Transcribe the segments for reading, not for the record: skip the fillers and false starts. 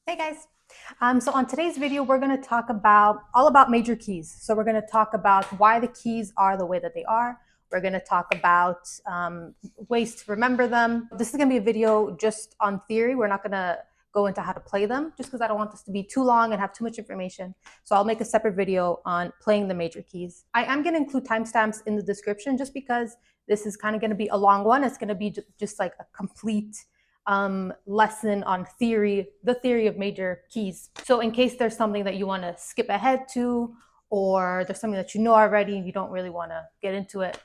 Hey guys. So on today's video, we're going to talk all about major keys. So we're going to talk about why the keys are the way that they are. We're going to talk about ways to remember them. This is going to be a video just on theory. We're not going to go into how to play them just because I don't want this to be too long and have too much information. So I'll make a separate video on playing the major keys. I am going to include timestamps in the description just because this is kind of going to be a long one. It's going to be just like a complete lesson on the theory of major keys. So in case there's something that you want to skip ahead to, or there's something that you know already and you don't really want to get into it,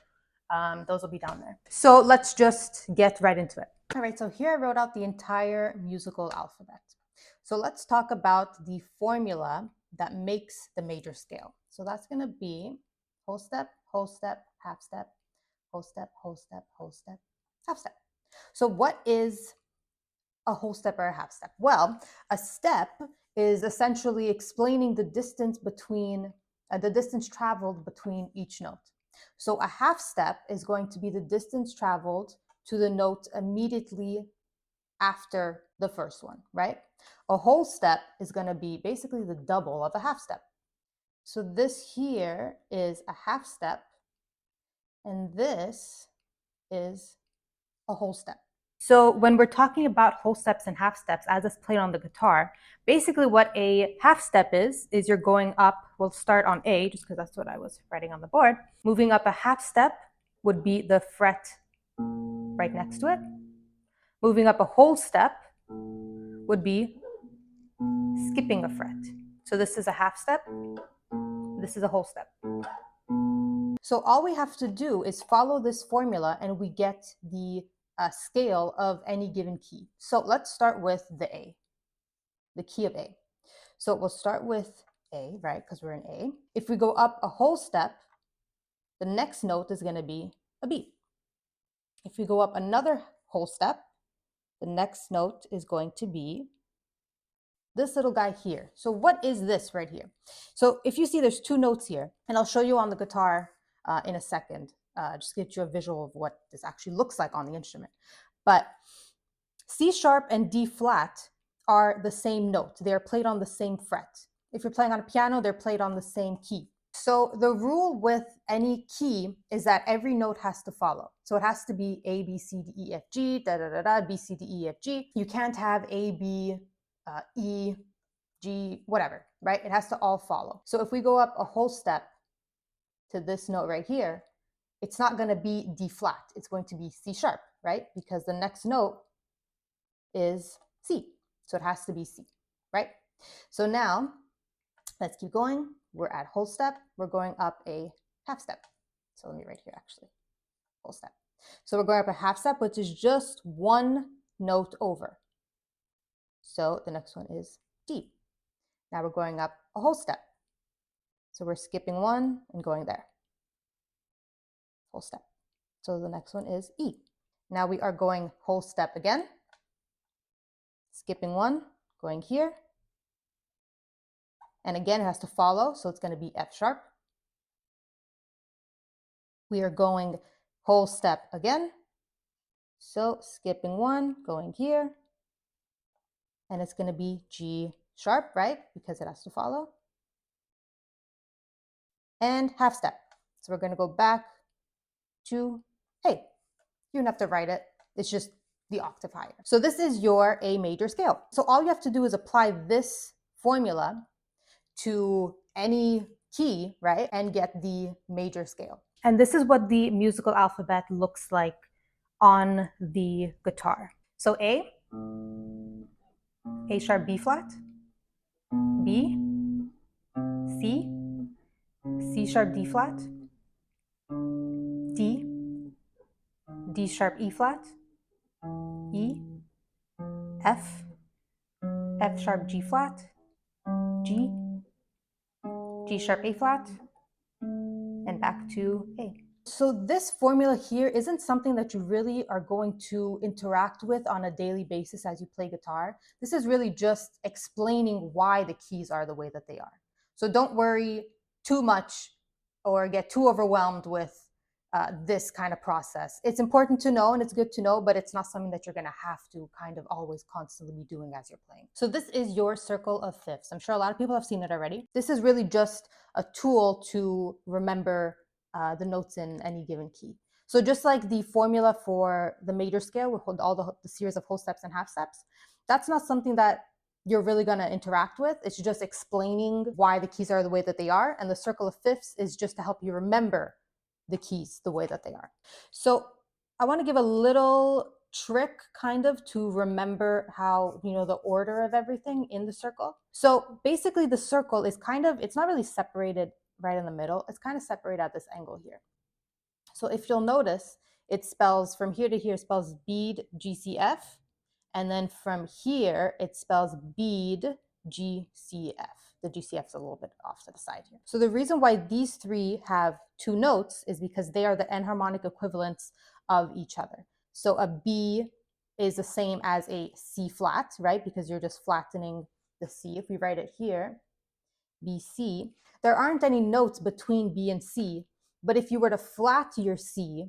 those will be down there. So let's just get right into it. All right, so here I wrote out the entire musical alphabet. So let's talk about the formula that makes the major scale. So that's going to be whole step, half step, whole step, whole step, half step. So what is a whole step or a half step? Well, a step is essentially explaining the distance between the distance traveled between each note. So a half step is going to be the distance traveled to the note immediately after the first one, right? A whole step is going to be basically the double of a half step. So this here is a half step, and this is a whole step. So when we're talking about whole steps and half steps, as it's played on the guitar, basically what a half step is you're going up, we'll start on A, just because that's what I was writing on the board. Moving up a half step would be the fret right next to it. Moving up a whole step would be skipping a fret. So this is a half step, this is a whole step. So all we have to do is follow this formula and we get the scale of any given key. So let's start with the A, the key of A. So we'll start with A, right, because we're in A. If we go up a whole step, the next note is going to be a B. If we go up another whole step, the next note is going to be this little guy here. So what is this right here? So if you see there's two notes here, and I'll show you on the guitar in a second, just to get you a visual of what this actually looks like on the instrument. But C sharp and D flat are the same note. They're played on the same fret. If you're playing on a piano, they're played on the same key. So the rule with any key is that every note has to follow. So it has to be A, B, C, D, E, F, G, da, da, da, da, B, C, D, E, F, G. You can't have A, B, E, G, whatever, right? It has to all follow. So if we go up a whole step to this note right here, it's not going to be D flat. It's going to be C sharp, right? Because the next note is C. So it has to be C, right? So now let's keep going. We're at whole step. We're going up a half step. So let me write here actually, whole step. So we're going up a half step, which is just one note over. So the next one is D. Now we're going up a whole step. So we're skipping one and going there. Whole step. So the next one is E. Now we are going whole step again. Skipping one, going here. And again, it has to follow, so it's going to be F sharp. We are going whole step again. So skipping one, going here. And it's going to be G sharp, right? Because it has to follow. And half step. So we're going to go back to A. You don't have to write it. It's just the octave higher. So this is your A major scale. So all you have to do is apply this formula to any key, right? And get the major scale. And this is what the musical alphabet looks like on the guitar. So A sharp, B flat, B, C, C sharp, D flat, D, D sharp, E flat, E, F, F sharp, G flat, G, G sharp, A flat, and back to A. So this formula here isn't something that you really are going to interact with on a daily basis as you play guitar. This is really just explaining why the keys are the way that they are. So don't worry too much or get too overwhelmed with this kind of process. It's important to know and it's good to know, but it's not something that you're going to have to kind of always constantly be doing as you're playing. So this is your circle of fifths. I'm sure a lot of people have seen it already. This is really just a tool to remember the notes in any given key. So just like the formula for the major scale with all the series of whole steps and half steps, that's not something that you're really going to interact with. It's just explaining why the keys are the way that they are. And the circle of fifths is just to help you remember the keys the way that they are. So I want to give a little trick kind of to remember how, the order of everything in the circle. So basically the circle is kind of, it's not really separated right in the middle. It's kind of separated at this angle here. So if you'll notice, it spells from here to here spells bead GCF. And then from here, it spells bead GCF. The GCF is a little bit off to the side here. So the reason why these three have two notes is because they are the enharmonic equivalents of each other. So a B is the same as a C flat, right? Because you're just flattening the C. If we write it here, BC, there aren't any notes between B and C, but if you were to flat your C,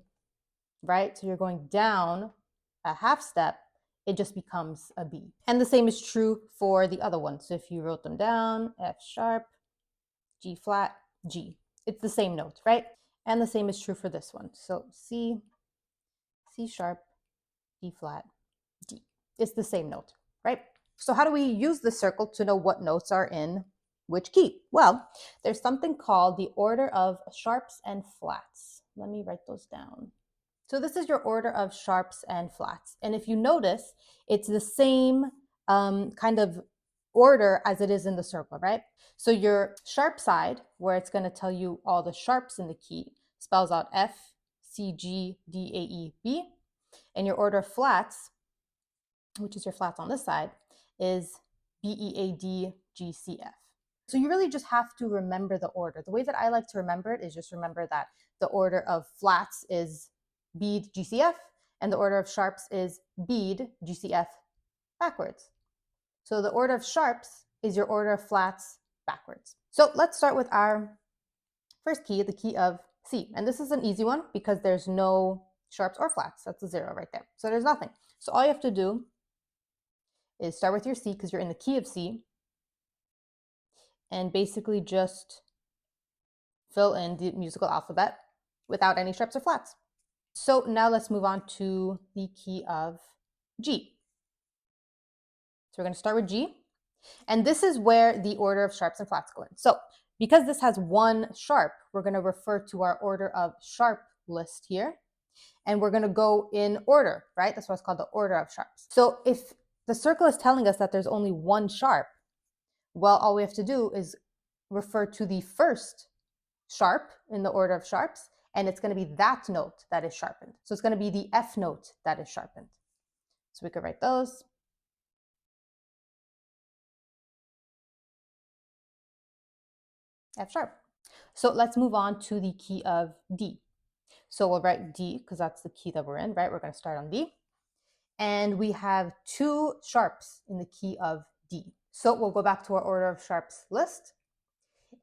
right? So you're going down a half step, it just becomes a B. And the same is true for the other one. So if you wrote them down, F sharp, G flat, G. It's the same note, right? And the same is true for this one. So C, C sharp, D flat, D. It's the same note, right? So how do we use the circle to know what notes are in which key? Well, there's something called the order of sharps and flats. Let me write those down. So this is your order of sharps and flats. And if you notice, it's the same kind of order as it is in the circle, right? So your sharp side, where it's going to tell you all the sharps in the key, spells out F, C, G, D, A, E, B. And your order of flats, which is your flats on this side, is B, E, A, D, G, C, F. So you really just have to remember the order. The way that I like to remember it is just remember that the order of flats is bead GCF and the order of sharps is bead GCF backwards. So the order of sharps is your order of flats backwards. So let's start with our first key, the key of C. And this is an easy one because there's no sharps or flats. That's a 0 right there. So there's nothing. So all you have to do is start with your C because you're in the key of C and basically just fill in the musical alphabet without any sharps or flats. So now let's move on to the key of G. So we're going to start with G. And this is where the order of sharps and flats go in. So because this has one sharp, we're going to refer to our order of sharp list here. And we're going to go in order, right? That's why it's called the order of sharps. So if the circle is telling us that there's only one sharp, well, all we have to do is refer to the first sharp in the order of sharps, and it's going to be that note that is sharpened. So it's going to be the F note that is sharpened. So we could write those. F sharp. So let's move on to the key of D. So we'll write D because that's the key that we're in, right? We're going to start on D. And we have two sharps in the key of D. So we'll go back to our order of sharps list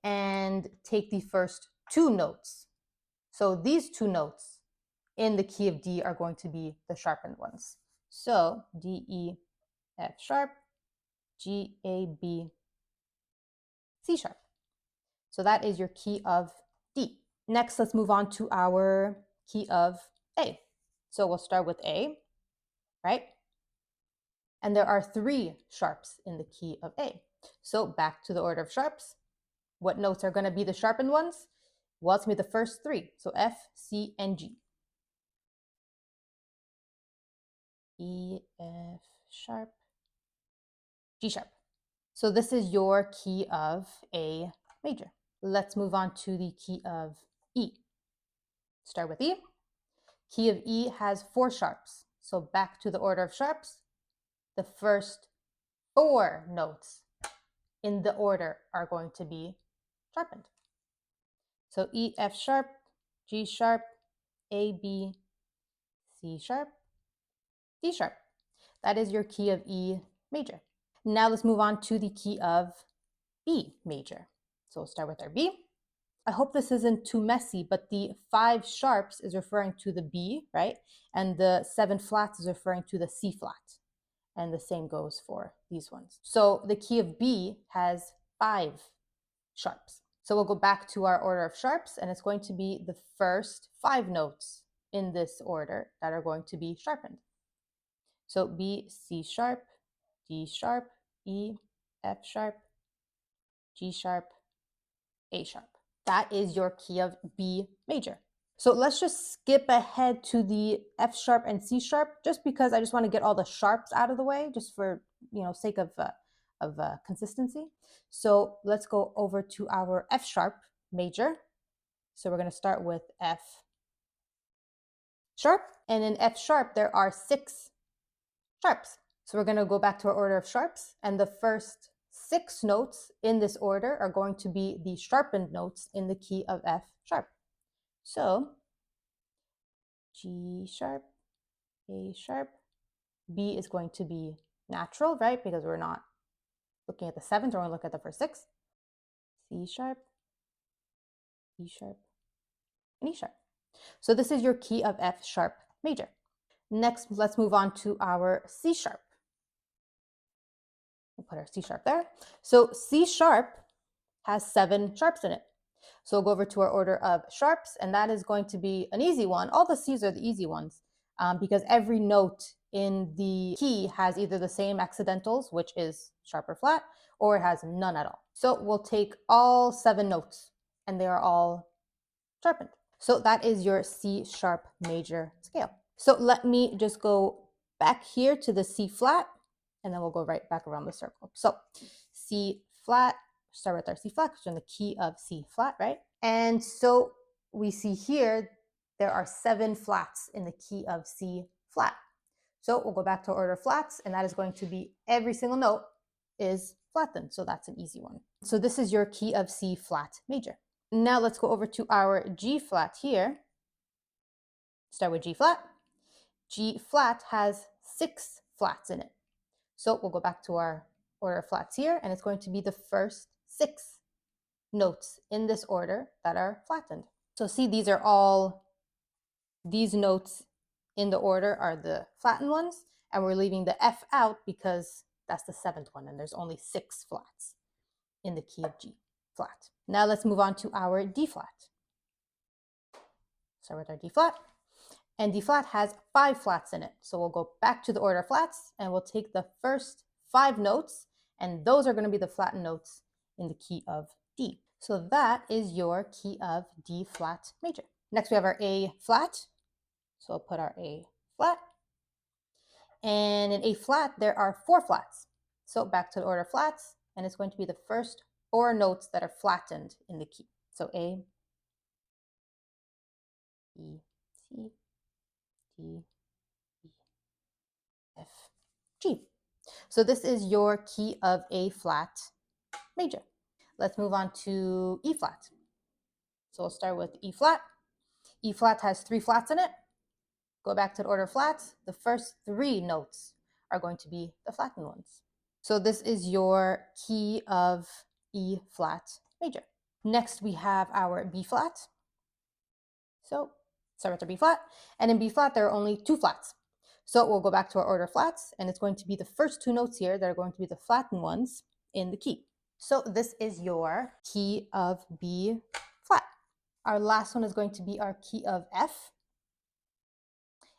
and take the first two notes. So these two notes in the key of D are going to be the sharpened ones. So D, E, F sharp, G, A, B, C sharp. So that is your key of D. Next, let's move on to our key of A. So we'll start with A, right? And there are three sharps in the key of A. So back to the order of sharps. What notes are going to be the sharpened ones? Well, it's going to be the first three. So F, C, and G. E, F sharp, G sharp. So this is your key of A major. Let's move on to the key of E. Start with E. Key of E has four sharps. So back to the order of sharps. The first four notes in the order are going to be sharpened. So E, F sharp, G sharp, A, B, C sharp, D sharp. That is your key of E major. Now let's move on to the key of B major. So we'll start with our B. I hope this isn't too messy, but the 5 sharps is referring to the B, right? And the 7 flats is referring to the C flat. And the same goes for these ones. So the key of B has 5 sharps. So we'll go back to our order of sharps, and it's going to be the first 5 notes in this order that are going to be sharpened. So B, C sharp, D sharp, E, F sharp, G sharp, A sharp. That is your key of B major. So let's just skip ahead to the F sharp and C sharp, just because I just want to get all the sharps out of the way, just for sake of consistency. So let's go over to our F sharp major. So we're going to start with F sharp, and in F sharp there are 6 sharps. So we're going to go back to our order of sharps, and the first 6 notes in this order are going to be the sharpened notes in the key of F sharp. So G sharp, A sharp, B is going to be natural, right? Because we're not looking at the 7th, we're only looking at the first 6. C sharp, E sharp, and E sharp. So this is your key of F sharp major. Next, let's move on to our C sharp. We'll put our C sharp there. So C sharp has 7 sharps in it. So we'll go over to our order of sharps, and that is going to be an easy one. All the C's are the easy ones because every note in the key has either the same accidentals, which is sharp or flat, or it has none at all. So we'll take all 7 notes, and they are all sharpened. So that is your C sharp major scale. So let me just go back here to the C flat, and then we'll go right back around the circle. So C flat, start with our C flat because we're in the key of C flat, right? And so we see here there are 7 flats in the key of C flat. So we'll go back to our order of flats, and that is going to be every single note is flattened. So that's an easy one. So this is your key of C flat major. Now let's go over to our G flat here. Start with G flat. G flat has 6 flats in it. So we'll go back to our order of flats here, and it's going to be the first 6 notes in this order that are flattened. So see, these notes in the order are the flattened ones, and we're leaving the F out because that's the 7th one, and there's only 6 flats in the key of G flat. Now let's move on to our D flat. Start with our D flat. And D flat has 5 flats in it. So we'll go back to the order of flats, and we'll take the first 5 notes, and those are going to be the flattened notes in the key of D. So that is your key of D flat major. Next we have our A flat. So I'll put our A flat. And in A flat, there are 4 flats. So back to the order of flats, and it's going to be the first 4 notes that are flattened in the key. So A, B, C, D, E, F, G. So this is your key of A flat major. Let's move on to E flat. So we'll start with E flat. E flat has 3 flats in it. Go back to the order of flats. The first 3 notes are going to be the flattened ones. So this is your key of E flat major. Next we have our B flat. So start with our B flat, and in B flat there are only 2 flats. So we'll go back to our order of flats, and it's going to be the first 2 notes here that are going to be the flattened ones in the key. So this is your key of B flat. Our last one is going to be our key of F,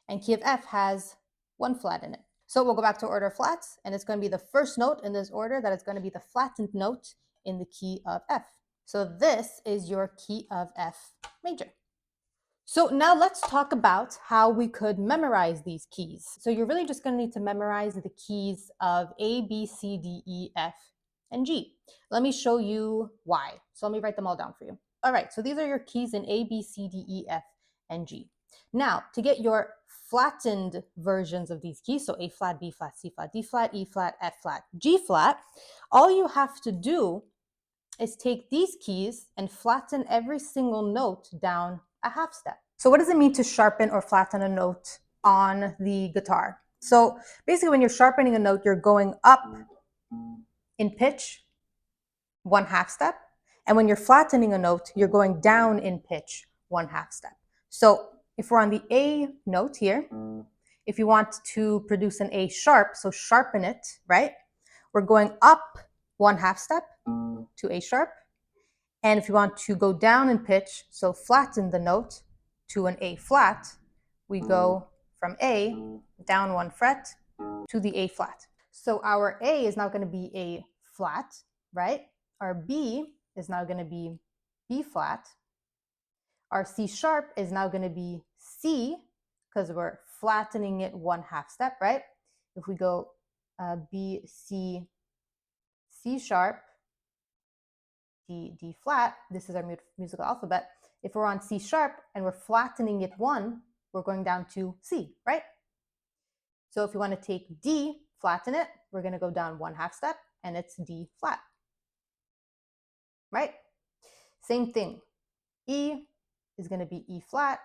and key of F has 1 flat in it. So we'll go back to order of flats, and it's going to be the first note in this order that is going to be the flattened note in the key of F. So this is your key of F major. So now let's talk about how we could memorize these keys. So you're really just going to need to memorize the keys of A, B, C, D, E, F, and G. Let me show you why. So let me write them all down for you. All right, so these are your keys in A, B, C, D, E, F, and G. Now, to get your flattened versions of these keys, so A flat, B flat, C flat, D flat, E flat, F flat, G flat, all you have to do is take these keys and flatten every single note down a half step. So what does it mean to sharpen or flatten a note on the guitar? So basically when you're sharpening a note, you're going up in pitch 1/2 step, And when you're flattening a note, you're going down in pitch 1/2 step. So if we're on the A note here, if you want to produce an A sharp, so sharpen it, right? We're going up 1/2 step to A sharp. And if you want to go down in pitch, so flatten the note to an A flat, we go from A down 1 fret to the A flat. So our A is now going to be A flat, right? Our B is now going to be B flat. Our C sharp is now going to be C, because we're flattening it 1/2 step, right? If we go B, C, C sharp, D, D flat, this is our musical alphabet. If we're on C sharp and we're flattening it 1, we're going down to C, right? So if you want to take D, flatten it, we're going to go down 1/2 step, and it's D flat, right? Same thing. E is going to be E flat,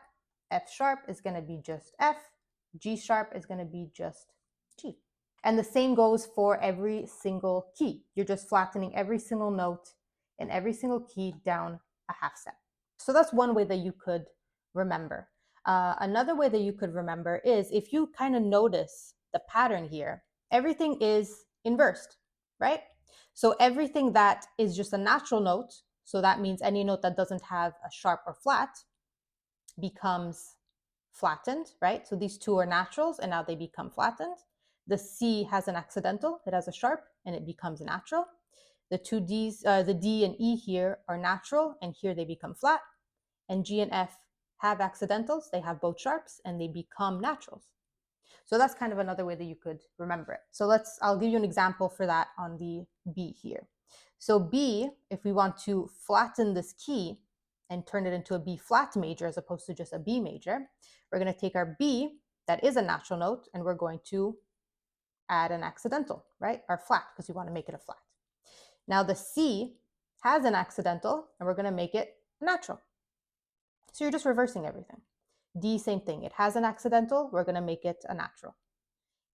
F sharp is going to be just F, G sharp is going to be just G. And the same goes for every single key. You're just flattening every single note and every single key down 1/2 step. So that's one way that you could remember. Another way that you could remember is if you kind of notice the pattern here, everything is inversed, right? So everything that is just a natural note, so that means any note that doesn't have a sharp or flat, becomes flattened, right? So these two are naturals and now they become flattened. The C has an accidental, it has a sharp, and it becomes natural. The two D's, the D and E here are natural, and here they become flat. And G and F have accidentals, they have both sharps, and they become naturals. So that's kind of another way that you could remember it. So I'll give you an example for that on the B here. So B, if we want to flatten this key and turn it into a B flat major as opposed to just a B major, we're going to take our B, that is a natural note, and we're going to add an accidental, right? Our flat, because we want to make it a flat. Now the C has an accidental, and we're going to make it natural. So you're just reversing everything. D, same thing. It has an accidental. We're going to make it a natural.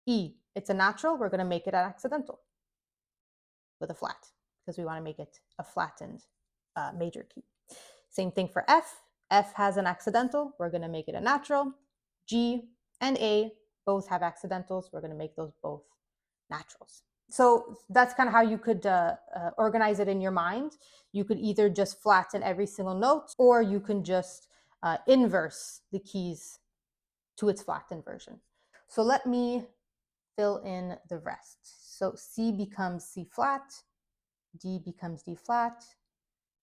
E, it's a natural. We're going to make it an accidental with a flat because we want to make it a flattened major key. Same thing for F. F has an accidental. We're going to make it a natural. G and A both have accidentals. We're going to make those both naturals. So that's kind of how you could organize it in your mind. You could either just flatten every single note, or you can just inverse the keys to its flattened version. So let me fill in the rest. So C becomes C flat, D becomes D flat.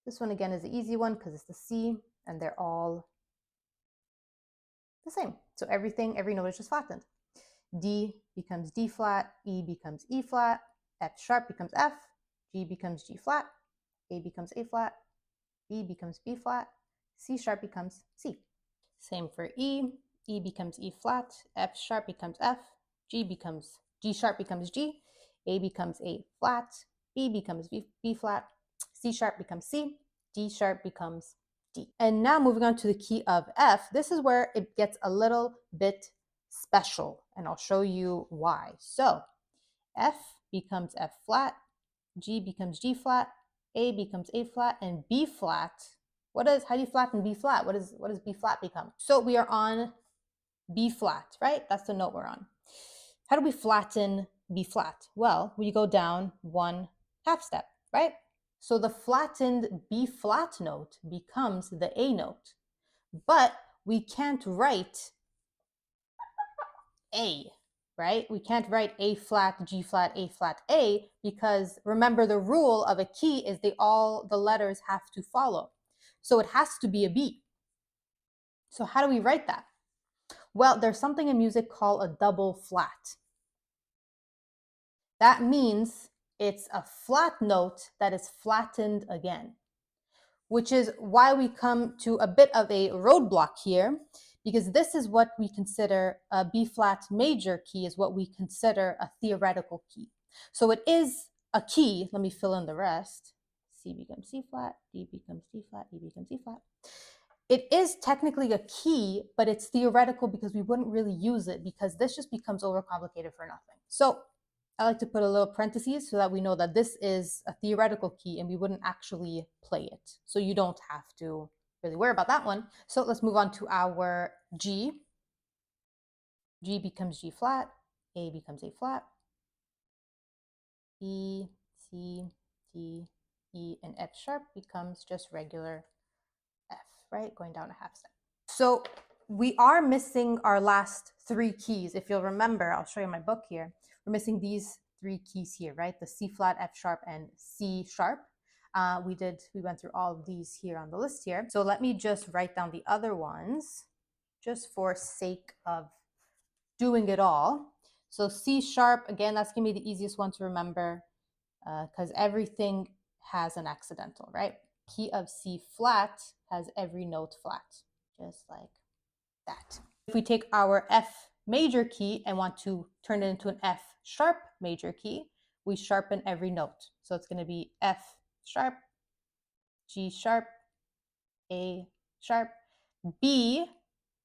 This one again is the easy one because it's the C, and they're all the same. So every note is just flattened. D becomes D flat, E becomes E flat, F sharp becomes F, G becomes G flat, A becomes A flat, B becomes B flat, C sharp becomes C. Same for E, E becomes E flat, F sharp becomes F, G sharp becomes G, A becomes A flat, B becomes B flat, C sharp becomes C, D sharp becomes D. And now moving on to the key of F, this is where it gets a little bit special, and I'll show you why. So F becomes F flat, G becomes G flat, A becomes A flat, and B flat. How do you flatten B flat? What does B flat become? So we are on B flat, right? That's the note we're on. How do we flatten B flat? Well, we go down 1/2 step, right? So the flattened B flat note becomes the A note, but we can't write A, right? We can't write A flat, G flat, A flat, A, because remember the rule of a key is all the letters have to follow. So it has to be a B. So how do we write that? Well, there's something in music called a double flat. That means it's a flat note that is flattened again, which is why we come to a bit of a roadblock here, because this is what we consider a B flat major key, is what we consider a theoretical key. So it is a key. Let me fill in the rest. C becomes C flat, D becomes D flat, E becomes E flat. It is technically a key, but it's theoretical because we wouldn't really use it, because this just becomes overcomplicated for nothing. So I like to put a little parentheses so that we know that this is a theoretical key and we wouldn't actually play it. So you don't have to really worry about that one. So let's move on to our G. G becomes G flat, A becomes A flat, B, C, D, E, and F sharp becomes just regular F, right? Going down a half step. So we are missing our last three keys. If you'll remember, I'll show you my book here. We're missing these three keys here, right? The C flat, F sharp, and C sharp. We went through all of these here on the list here. So let me just write down the other ones just for sake of doing it all. So C sharp, again, that's gonna be the easiest one to remember because everything has an accidental, right? Key of C flat has every note flat, just like that. If we take our F major key and want to turn it into an F sharp major key, we sharpen every note. So it's going to be F sharp, G sharp, A sharp, B,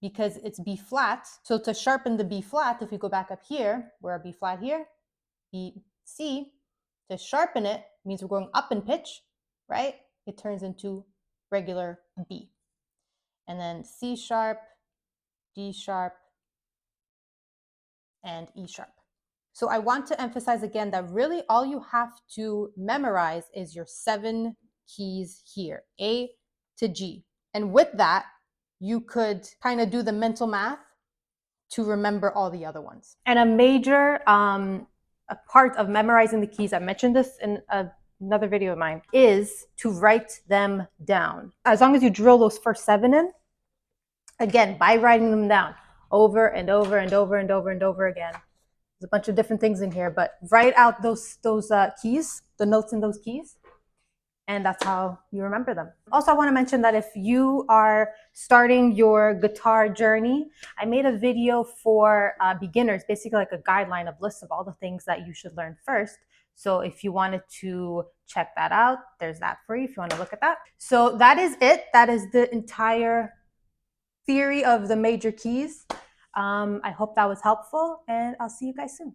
because it's B flat. So to sharpen the B flat, if we go back up here, we're a B flat here, B, C, to sharpen it means we're going up in pitch, right? It turns into regular B. And then C sharp, D sharp, and E sharp. So I want to emphasize again that really all you have to memorize is your 7 keys here, A to G. And with that, you could kind of do the mental math to remember all the other ones. And a major a part of memorizing the keys, I mentioned this in another video of mine, is to write them down. As long as you drill those first 7 in, again, by writing them down over and over and over and over and over again. There's a bunch of different things in here, but write out those keys, the notes in those keys, and that's how you remember them. Also, I want to mention that if you are starting your guitar journey, I made a video for beginners, basically like a guideline of lists of all the things that you should learn first. So if you wanted to check that out, there's that for you if you want to look at that. So that is it. That is the entire theory of the major keys. I hope that was helpful, and I'll see you guys soon.